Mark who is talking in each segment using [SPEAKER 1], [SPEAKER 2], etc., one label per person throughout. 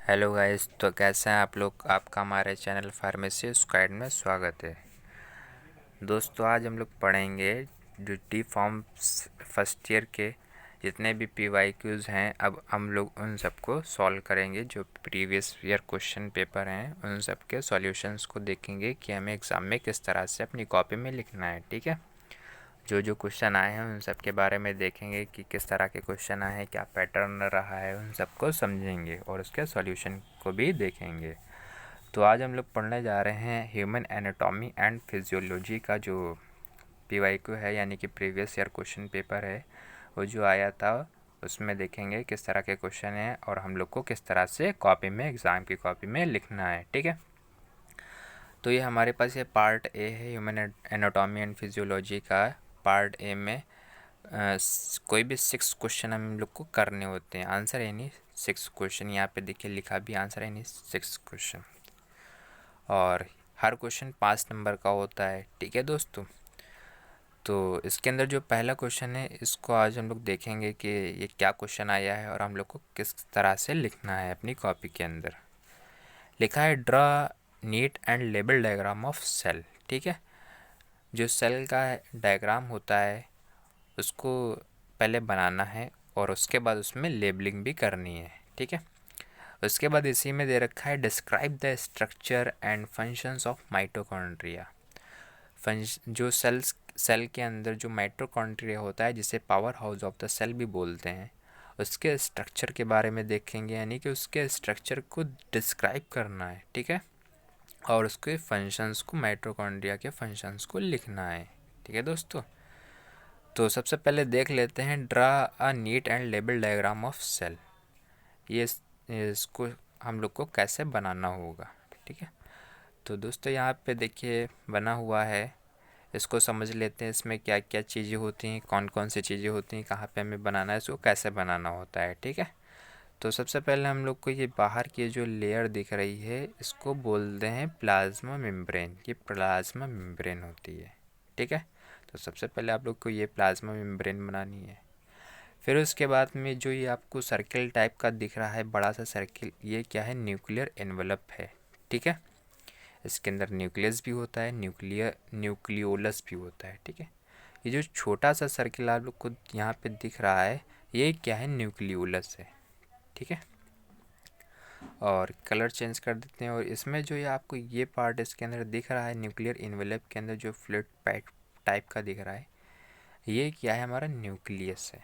[SPEAKER 1] Hello guys, तो कैसे हैं आप लोग। आपका हमारे चैनल फार्मेसी स्क्वाड में स्वागत है। दोस्तों, आज हम लोग पढ़ेंगे जो डी फॉर्म फर्स्ट ईयर के जितने भी PYQs हैं। अब हम लोग उन सबको सॉल्व करेंगे। जो प्रीवियस ईयर क्वेश्चन पेपर हैं उन सब के सॉल्यूशंस को देखेंगे कि हमें एग्ज़ाम में किस तरह से अपनी कॉपी में लिखना है। ठीक है, जो जो क्वेश्चन आए हैं उन सब के बारे में देखेंगे कि किस तरह के क्वेश्चन आए हैं, क्या पैटर्न रहा है, उन सबको समझेंगे और उसके सॉल्यूशन को भी देखेंगे। तो आज हम लोग पढ़ने जा रहे हैं ह्यूमन एनाटॉमी एंड फिजियोलॉजी का जो PYQ है, यानी कि प्रीवियस ईयर क्वेश्चन पेपर है। वो जो आया था उसमें देखेंगे किस तरह के क्वेश्चन हैं और हम लोग को किस तरह से कॉपी में, एग्ज़ाम की कॉपी में लिखना है। ठीक है, तो ये हमारे पास ये पार्ट ए है, ह्यूमन एनाटॉमी एंड फिजियोलॉजी का। पार्ट ए में कोई भी 6 क्वेश्चन हम लोग को करने होते हैं। आंसर है नहीं 6 क्वेश्चन, यहाँ पे देखिए लिखा भी आंसर है नहीं 6 क्वेश्चन, और हर क्वेश्चन 5 नंबर का होता है। ठीक है दोस्तों, तो इसके अंदर जो पहला क्वेश्चन है इसको आज हम लोग देखेंगे कि ये क्या क्वेश्चन आया है और हम लोग को किस तरह से लिखना है अपनी कॉपी के अंदर। लिखा है draw neat and label diagram of cell. ठीक है, जो सेल का डायग्राम होता है उसको पहले बनाना है और उसके बाद उसमें लेबलिंग भी करनी है। ठीक है, उसके बाद इसी में दे रखा है describe the structure and functions of mitochondria. जो सेल के अंदर जो माइटोकॉन्ड्रिया होता है, जिसे powerhouse of the cell भी बोलते हैं, उसके स्ट्रक्चर के बारे में देखेंगे, यानी कि उसके स्ट्रक्चर को डिस्क्राइब करना है। ठीक है, और उसके फंक्शंस को, माइटोकॉन्ड्रिया के फंक्शंस को लिखना है। ठीक है दोस्तों, तो सबसे पहले देख लेते हैं draw a neat and label diagram of cell. इसको हम लोग को कैसे बनाना होगा। ठीक है, तो दोस्तों यहाँ पे देखिए बना हुआ है, इसको समझ लेते हैं। इसमें क्या क्या चीज़ें होती हैं, कौन कौन सी चीज़ें होती हैं, कहाँ पे हमें बनाना है, इसको कैसे बनाना होता है। ठीक है, तो सबसे पहले हम लोग को ये बाहर की जो लेयर दिख रही है इसको बोलते हैं प्लाज्मा मेम्ब्रेन। ये प्लाज्मा मेम्ब्रेन होती है। ठीक है, तो सबसे पहले आप लोग को ये प्लाज्मा मेम्ब्रेन बनानी है। फिर उसके बाद में जो ये आपको सर्किल टाइप का दिख रहा है, बड़ा सा सर्किल, ये क्या है, न्यूक्लियर एनवलप है। ठीक है, इसके अंदर न्यूक्लियस भी होता है, न्यूक्लियोलस भी होता है। ठीक है, ये जो छोटा सा सर्किल आप लोग को यहाँ पे दिख रहा है ये क्या है, न्यूक्लियोलस है। ठीक है, और कलर चेंज कर देते हैं। और इसमें जो ये आपको ये पार्ट इसके अंदर दिख रहा है, न्यूक्लियर इन्वेलप के अंदर जो फ्लूइड टाइप का दिख रहा है, ये क्या है, हमारा न्यूक्लियस है।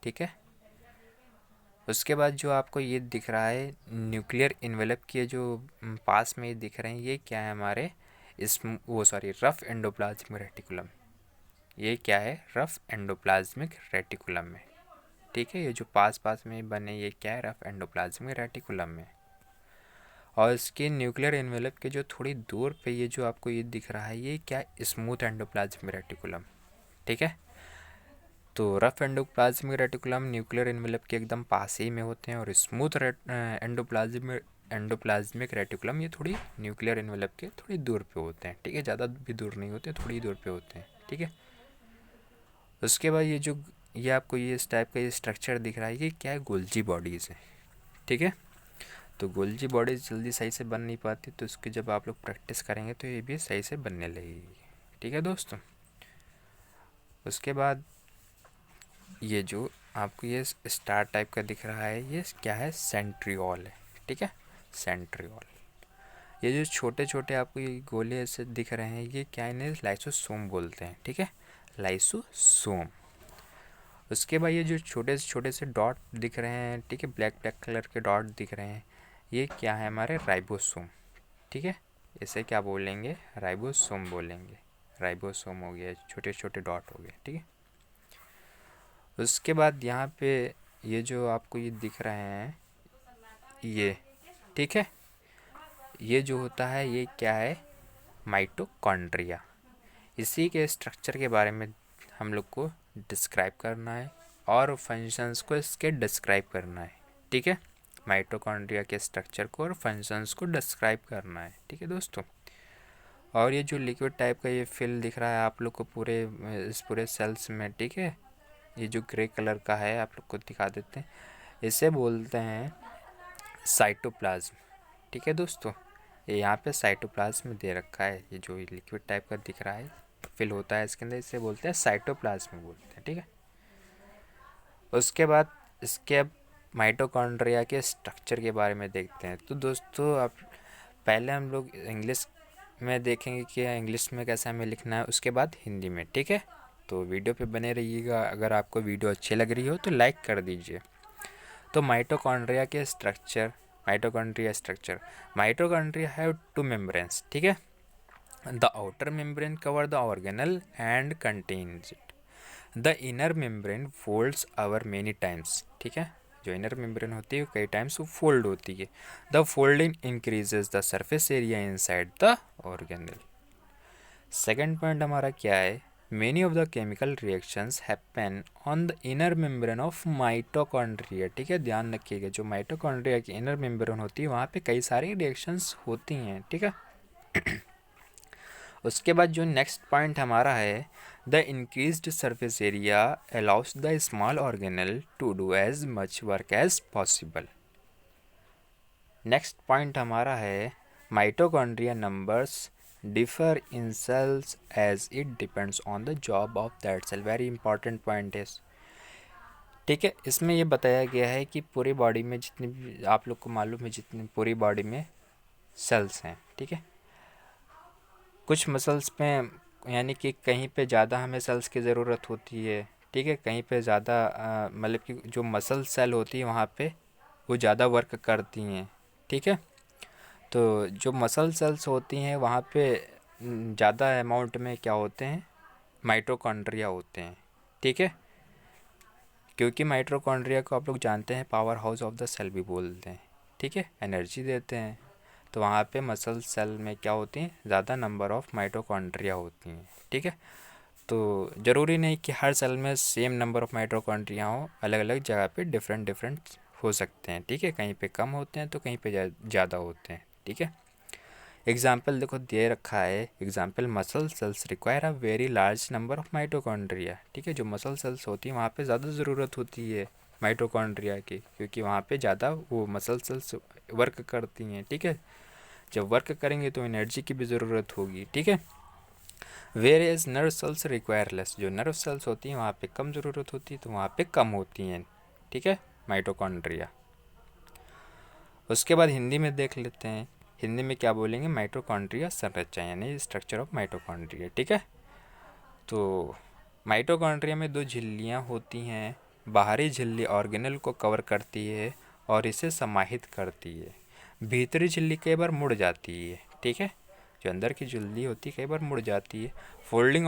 [SPEAKER 1] ठीक है, उसके बाद जो आपको ये दिख रहा है न्यूक्लियर इन्वेलप के जो पास में दिख रहे हैं, ये क्या है, हमारे रफ एंडोप्लाज्मिक रेटिकुलम। ये क्या है, रफ एंडोप्लाज्मिक रेटिकुलम में। ठीक है, ये जो पास पास में बने ये क्या है, रफ एंडोप्लाज्मिक रेटिकुलम में। और इसके न्यूक्लियर एनवेलप के जो थोड़ी दूर पे ये जो आपको ये दिख रहा है, ये क्या, स्मूथ एंडोप्लाज्मिक रेटिकुलम। ठीक है, तो rough endoplasmic reticulum nuclear envelope के एकदम पास ही में होते हैं, और स्मूथ एंडोप्लाज्मिक रेटिकुलम ये थोड़ी न्यूक्लियर एनवेलप के थोड़ी दूर पे होते हैं। ठीक है, ज़्यादा भी दूर नहीं होते, थोड़ी दूर पे होते हैं। ठीक है, उसके बाद ये आपको ये इस टाइप का ये स्ट्रक्चर दिख रहा है, ये क्या है, गोल्जी बॉडीज़ है। ठीक है, तो गोल्जी बॉडीज़ जल्दी सही से बन नहीं पाती, तो इसकी जब आप लोग प्रैक्टिस करेंगे तो ये भी सही से बनने लगेगी। ठीक है दोस्तों, उसके बाद ये जो आपको ये स्टार टाइप का दिख रहा है, ये क्या है, सेंट्रियोल है। ठीक है, सेंट्रियोल। ये जो छोटे छोटे आपको ये गोले ऐसे दिख रहे हैं, ये क्या, इन्हें लाइसोसोम बोलते हैं। ठीक है, लाइसोसोम। उसके बाद ये जो छोटे से डॉट दिख रहे हैं, ठीक है, ब्लैक ब्लैक कलर के डॉट दिख रहे हैं, ये क्या है, हमारे राइबोसोम। ठीक है, इसे क्या बोलेंगे, राइबोसोम बोलेंगे। राइबोसोम हो गया, छोटे छोटे डॉट हो गए। ठीक है, उसके बाद यहाँ पे ये जो आपको ये दिख रहे हैं ये, ठीक है, ये जो होता है ये क्या है, माइटोकॉन्ड्रिया। इसी के स्ट्रक्चर के बारे में हम लोग को डिस्क्राइब करना है और फंक्शंस को इसके डिस्क्राइब करना है। ठीक है, माइटोकॉन्ड्रिया के स्ट्रक्चर को और फंक्शंस को डिस्क्राइब करना है। ठीक है दोस्तों, और ये जो लिक्विड टाइप का ये फिल दिख रहा है आप लोग को पूरे इस पूरे सेल्स में, ठीक है, ये जो ग्रे कलर का है आप लोग को दिखा देते हैं, इसे बोलते हैं साइटोप्लाज्म। ठीक है दोस्तों, ये यहाँ पे साइटोप्लाज्म दे रखा है, ये जो लिक्विड टाइप का दिख रहा है फिल होता है इसके अंदर, इसे बोलते हैं साइटोप्लाज्म बोलते हैं। ठीक है, उसके बाद इसके अब माइटोकॉन्ड्रिया के स्ट्रक्चर के बारे में देखते हैं। तो दोस्तों आप पहले हम लोग इंग्लिश में देखेंगे कि इंग्लिश में कैसे हमें लिखना है, उसके बाद हिंदी में। ठीक है, तो वीडियो पे बने रहिएगा। अगर आपको वीडियो अच्छी लग रही हो तो लाइक कर दीजिए। तो माइटोकॉन्ड्रिया के structure, mitochondria have to membranes. ठीक है, the outer membrane cover the organelle and contains it. The inner membrane folds our many times. ठीक है, जो इनर मेम्ब्रेन होती है कई टाइम्स वो फोल्ड होती है। The folding increases the surface area inside the organelle. Second point हमारा क्या है, many of the chemical reactions happen on the inner membrane of mitochondria. ठीक है, ध्यान रखिएगा, जो माइटोकॉन्ड्रिया की इनर मेम्ब्रेन होती है वहाँ पे कई सारी रिएक्शंस होती हैं। ठीक है, उसके बाद जो नेक्स्ट पॉइंट हमारा है, the increased surface area allows the small organelle to do as much work as possible. Next point हमारा है, mitochondria numbers differ in cells as it depends on the job of that cell. Very important point है। ठीक है, इसमें ये बताया गया है कि पूरी बॉडी में जितनी भी आप लोग को मालूम है, जितनी पूरी बॉडी में सेल्स हैं। ठीक है, कुछ मसल्स पे यानी कि कहीं पे ज़्यादा हमें सेल्स की ज़रूरत होती है। ठीक है, कहीं पे ज़्यादा मतलब कि जो मसल सेल होती है वहाँ पे वो ज़्यादा वर्क करती हैं। ठीक है, तो जो मसल सेल्स होती हैं वहाँ पे ज़्यादा अमाउंट में क्या होते हैं, माइटोकॉन्ड्रिया होते हैं। ठीक है, क्योंकि माइटोकॉन्ड्रिया को आप लोग जानते हैं powerhouse of the cell भी बोलते हैं। ठीक है, एनर्जी देते हैं। तो वहाँ पे मसल सेल में क्या होती हैं, ज़्यादा नंबर ऑफ़ माइटोकॉन्ड्रिया होती हैं। ठीक है, तो ज़रूरी नहीं कि हर सेल में सेम नंबर ऑफ़ माइटोकॉन्ड्रिया हो, अलग अलग जगह पे डिफरेंट हो सकते हैं। ठीक है, कहीं पे कम होते हैं तो कहीं पे ज़्यादा होते हैं। ठीक है, एग्जाम्पल देखो दे रखा है, example muscle cells require a very large number of mitochondria. ठीक है, जो मसल सेल्स होती हैं वहाँ पे ज़्यादा ज़रूरत होती है माइटोकॉन्ड्रिया की, क्योंकि वहाँ पे ज़्यादा वो मसल सेल्स वर्क करती हैं। ठीक है, जब वर्क करेंगे तो एनर्जी की भी ज़रूरत होगी। ठीक है, whereas nerve cells require less, जो नर्व सेल्स होती हैं वहाँ पे कम ज़रूरत होती है तो वहाँ पे कम होती हैं। ठीक है, माइटोकॉन्ड्रिया। उसके बाद हिंदी में देख लेते हैं, हिंदी में क्या बोलेंगे, माइटोकॉन्ड्रिया संरचना यानी स्ट्रक्चर ऑफ माइटोकॉन्ड्रिया। ठीक है, तो माइटोकॉन्ड्रिया में दो झिल्लियाँ होती हैं। बाहरी झिल्ली ऑर्गेनल को कवर करती है और इसे समाहित करती है। भीतरी झिल्ली कई बार मुड़ जाती है। ठीक है, जो अंदर की झिल्ली होती है कई बार मुड़ जाती है। फोल्डिंग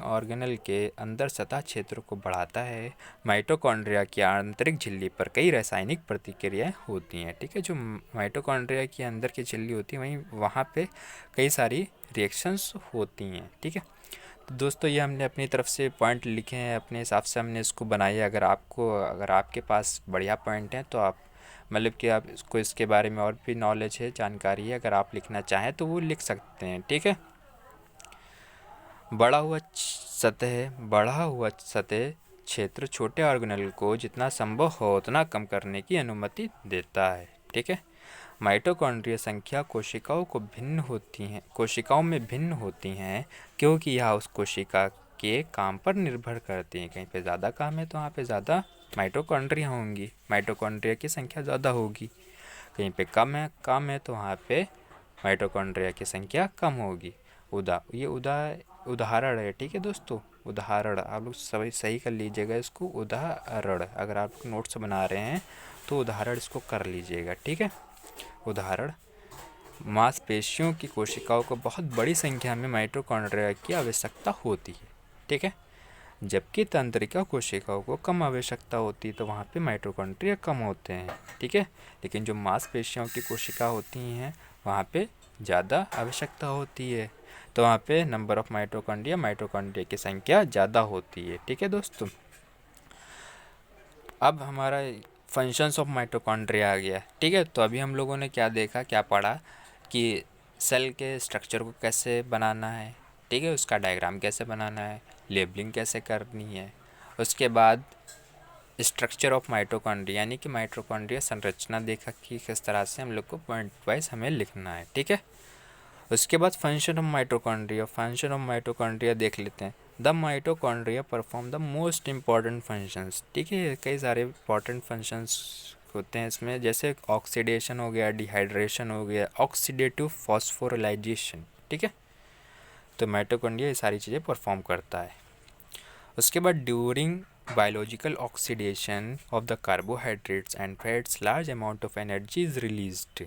[SPEAKER 1] ऑर्गेनल के अंदर सतह क्षेत्र को बढ़ाता है। माइटोकॉन्ड्रिया की आंतरिक झिल्ली पर कई रासायनिक प्रतिक्रियाएं होती हैं। ठीक है, जो माइटोकॉन्ड्रिया की अंदर की झिल्ली होती है वहीं वहाँ पे कई सारी रिएक्शंस होती हैं। ठीक है, तो दोस्तों ये हमने अपनी तरफ से पॉइंट लिखे हैं, अपने हिसाब से हमने इसको बनाया। अगर आपके पास बढ़िया पॉइंट हैं तो आप मतलब कि आप इसको इसके बारे में और भी नॉलेज है, जानकारी है, अगर आप लिखना चाहें तो वो लिख सकते हैं। ठीक है, बढ़ा हुआ सतह क्षेत्र छोटे ऑर्गेनल को जितना संभव हो उतना कम करने की अनुमति देता है। ठीक है, माइटोकॉन्ड्रिया संख्या कोशिकाओं में भिन्न होती हैं क्योंकि यह उस कोशिका के काम पर निर्भर करती हैं। कहीं पे ज़्यादा काम है तो वहाँ पे ज़्यादा माइटोकॉन्ड्रिया होंगी, माइटोकॉन्ड्रिया की संख्या ज़्यादा होगी। कहीं पे कम है तो वहाँ पे माइटोकॉन्ड्रिया की संख्या कम होगी। उदाहरण है। ठीक है दोस्तों, उदाहरण आप लोग सभी सही कर लीजिएगा इसको, उदाहरण अगर आप नोट्स बना रहे हैं तो उदाहरण इसको कर लीजिएगा। ठीक है, उदाहरण, मांसपेशियों की कोशिकाओं को बहुत बड़ी संख्या में माइटोकॉन्ड्रिया की आवश्यकता होती है। ठीक है, जबकि तंत्रिका कोशिकाओं को कम आवश्यकता होती है तो वहाँ पे माइटोकॉन्ड्रिया कम होते हैं। ठीक है, लेकिन जो मांसपेशियों की कोशिका होती हैं वहाँ पे ज़्यादा आवश्यकता होती है तो वहाँ पे नंबर ऑफ़ माइटोकॉन्ड्रिया की संख्या ज़्यादा होती है। ठीक है दोस्तों, अब हमारा फंक्शंस ऑफ माइटोकॉन्ड्रिया आ गया। ठीक है, तो अभी हम लोगों ने क्या पढ़ा कि सेल के स्ट्रक्चर को कैसे बनाना है। ठीक है, उसका डायग्राम कैसे बनाना है, लेबलिंग कैसे करनी है। उसके बाद स्ट्रक्चर ऑफ माइटोकॉन्ड्रिया, यानी कि माइटोकॉन्ड्रिया संरचना देखा कि किस तरह से हम लोग को पॉइंट वाइज हमें लिखना है। ठीक है, उसके बाद function of mitochondria, function of mitochondria देख लेते हैं। The mitochondria perform the most important functions. ठीक है, कई सारे इंपॉर्टेंट फंक्शंस होते हैं इसमें, जैसे ऑक्सीडेशन हो गया, डिहाइड्रेशन हो गया, ऑक्सीडेटिव फॉस्फोराइलेशन। ठीक है, तो माइटोकॉन्ड्रिया ये सारी चीज़ें परफॉर्म करता है। उसके बाद during biological oxidation of the carbohydrates and fats large amount of energy is released.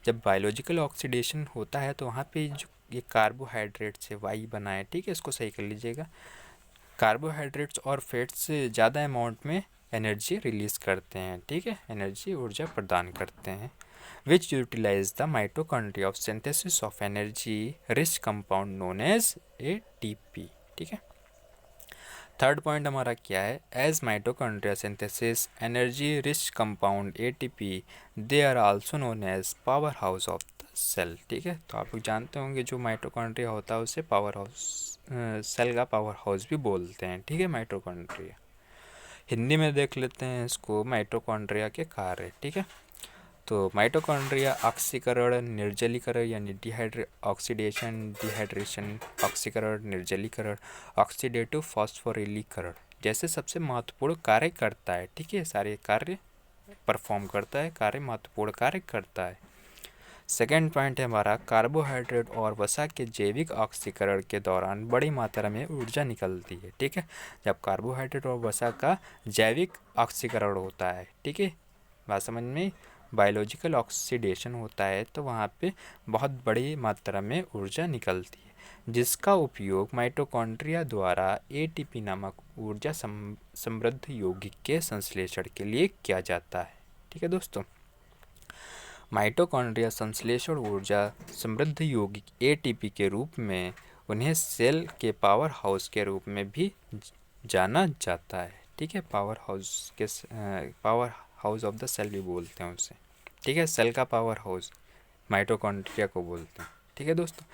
[SPEAKER 1] जब बायोलॉजिकल ऑक्सीडेशन होता है तो वहाँ पे जो ये कार्बोहाइड्रेट से वाई बना है, ठीक है, इसको सही कर लीजिएगा, कार्बोहाइड्रेट्स और फैट्स से ज़्यादा अमाउंट में एनर्जी रिलीज़ करते हैं। ठीक है, एनर्जी ऊर्जा प्रदान करते हैं, which utilise the mitochondria of synthesis of energy rich compound known as ATP। ठीक है, थर्ड पॉइंट हमारा क्या है, as mitochondria synthesis energy rich compound ATP they are also known as powerhouse of the cell. ठीक है, तो आप लोग जानते होंगे जो माइटोकॉन्ड्रिया होता है उसे पावर हाउस, सेल का पावर हाउस भी बोलते हैं। ठीक है, माइटोकॉन्ड्रिया हिंदी में देख लेते हैं इसको, माइटोकॉन्ड्रिया के कार्य। ठीक है, तो माइटोकॉन्ड्रिया ऑक्सीकरण, निर्जलीकरण यानी ऑक्सीडेशन, डिहाइड्रेशन, ऑक्सीकरण, निर्जलीकरण, ऑक्सीडेटिव फॉस्फोरिलीकरण जैसे सबसे महत्वपूर्ण कार्य करता है। ठीक है, सारे कार्य परफॉर्म करता है, कार्य महत्वपूर्ण कार्य करता है। सेकेंड पॉइंट है हमारा, कार्बोहाइड्रेट और वसा के जैविक ऑक्सीकरण के दौरान बड़ी मात्रा में ऊर्जा निकलती है। ठीक है, जब कार्बोहाइड्रेट और वसा का जैविक ऑक्सीकरण होता है, ठीक है, बात समझ में, बायोलॉजिकल ऑक्सीडेशन होता है तो वहाँ पे बहुत बड़ी मात्रा में ऊर्जा निकलती है, जिसका उपयोग माइटोकॉन्ड्रिया द्वारा ATP नामक ऊर्जा समृद्ध यौगिक के संश्लेषण के लिए किया जाता है। ठीक है दोस्तों, माइटोकॉन्ड्रिया संश्लेषण ऊर्जा समृद्ध यौगिक ATP के रूप में उन्हें सेल के पावर हाउस के रूप में भी जाना जाता है। ठीक है, powerhouse of the cell भी बोलते हैं उसे। ठीक है, सेल का पावर हाउस माइटोकॉन्ड्रिया को बोलते हैं। ठीक है दोस्तों,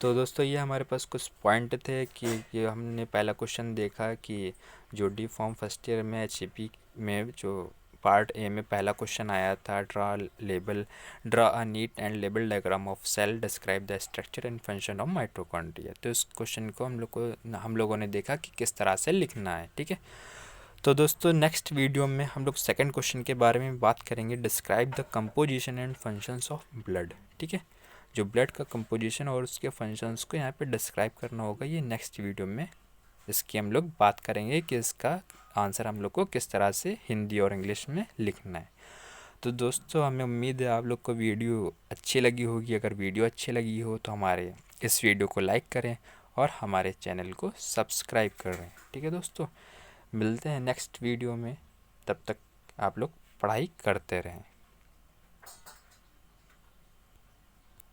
[SPEAKER 1] तो दोस्तों ये हमारे पास कुछ पॉइंट थे कि ये हमने पहला क्वेश्चन देखा कि जो डी फॉर्म फर्स्ट ईयर में HAP में जो पार्ट A में पहला क्वेश्चन आया था, draw a neat and label diagram of cell, describe the structure and function of mitochondria. तो इस क्वेश्चन को हम लोगों ने देखा कि किस तरह से लिखना है। ठीक है, तो दोस्तों नेक्स्ट वीडियो में हम लोग सेकंड क्वेश्चन के बारे में बात करेंगे, describe the composition and functions of blood. ठीक है, जो ब्लड का कंपोजिशन और उसके फंक्शंस को यहाँ पे डिस्क्राइब करना होगा, ये नेक्स्ट वीडियो में इसकी हम लोग बात करेंगे कि इसका आंसर हम लोग को किस तरह से हिंदी और इंग्लिश में लिखना है। तो दोस्तों हमें उम्मीद है आप लोग को वीडियो अच्छी लगी होगी। अगर वीडियो अच्छी लगी हो तो हमारे इस वीडियो को लाइक करें और हमारे चैनल को सब्सक्राइब करें। ठीक है दोस्तों, मिलते हैं नेक्स्ट वीडियो में, तब तक आप लोग पढ़ाई करते रहें।